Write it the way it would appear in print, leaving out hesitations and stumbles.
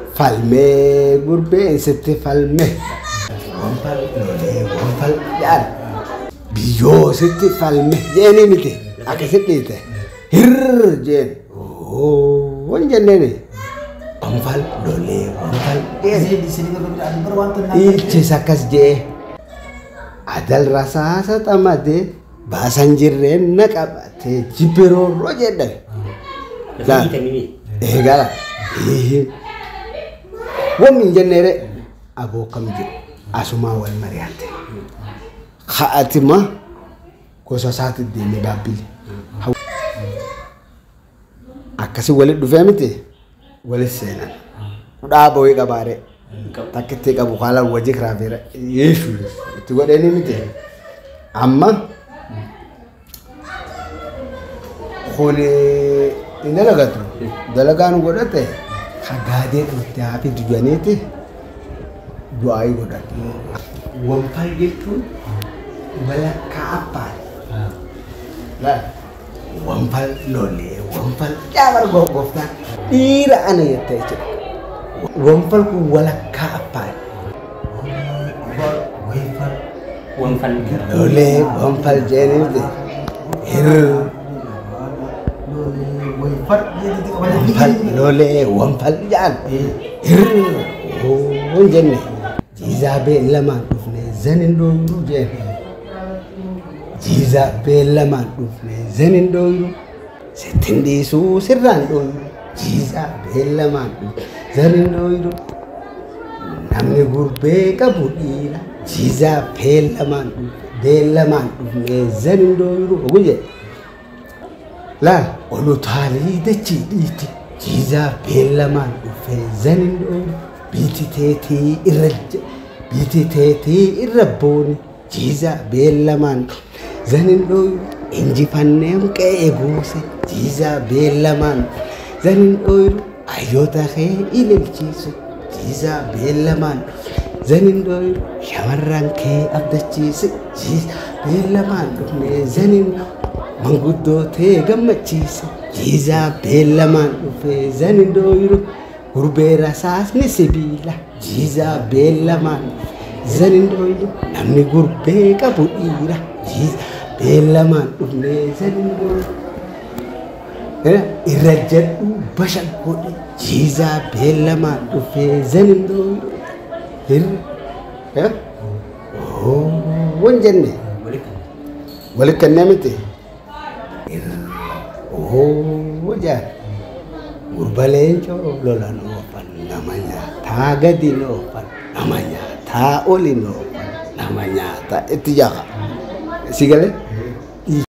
Falmee gurbeen sitti falme. Wonfal lolee wonfal jaan. Biyyoo sitti falme jeeni miti. Akkasitti dhiite. Hirr jeen. Won jenneeni. Wonfal lolee wonfal jeen. Ilchis akkas jee. Adal rasaasa xamadee baasan jirreen na qabatee jibbiroorroo jedhame. Eegala. Wammi jennere aboo kam jedhu asumaa wal mari'atte. Ka'atima gosa isaatti deemee baabbilee. Akkasii walitti dhufee miti walitti seenan. Kudhaa boo'ee qabaaree takkitti qabu haala wajji kiraafeera yeeshu itti godhanii miti. Amma kuni hin dalagatu dalagaan godhate hagaadee dhuftee hafi dujaneeti du'aayi godhate. Wonfal jechuun walakkaa abbaadha. Wonfal lolee wonfal jaabar gooftaan dhiira ana jettee jechuudha. Wonfal kun walakkaa abbaadha. Wonfal lolee wonfal jeeniti hirr. Wonfal lolee wonfal jaan hirr. Won jenne jiizaa beellamaan dhufne zanin dooyiruu jenne. Jiizaa beellamaan dhufne zanin dooyiruu sittin dhiisuu sirraan dooyiruu. Jiizaa beellamaan dhufne zanin dooyiruu namni gurbee qabu dhiira. Jiizaa beellamaan dhufne zanin dooyiruu ogu jedhe. Laal olutaalii dachii dhiiti. Jiizaa beellamaan dhufe zanin dooyiruu biiti teetii irra booni. Jiizaa beellamaan zanin dooyiruu injifannee qe'ee buuse. Jiizaa beellamaan zanin dooyiruu hayyoota kee ililchiisu. Jiizaa beellamaan zanin dooyiruu shamarran kee abdachiise. Jiizaa beellamaan dhufne zanin manguddoo ta'e gammachiise. Jiizaa beellamaan dhufe zanin dooyiruu gurbee rasaasni sibiila. Jiizaa beellamaan zanin dooyiruu namni gurbee qabu dhiira. Jiizaa beellamaan dhufne zanin dooyiruu irra jedhu bashan godhe. Jiizaa beellamaan dhufe zanin dooyiruu won jenne walitti kennee miti. Jaan gurbaleen lolan oofan nama nyaataa gadi oofan nama nyaataa oli oofan nama nyaataa itti jaaha si galee.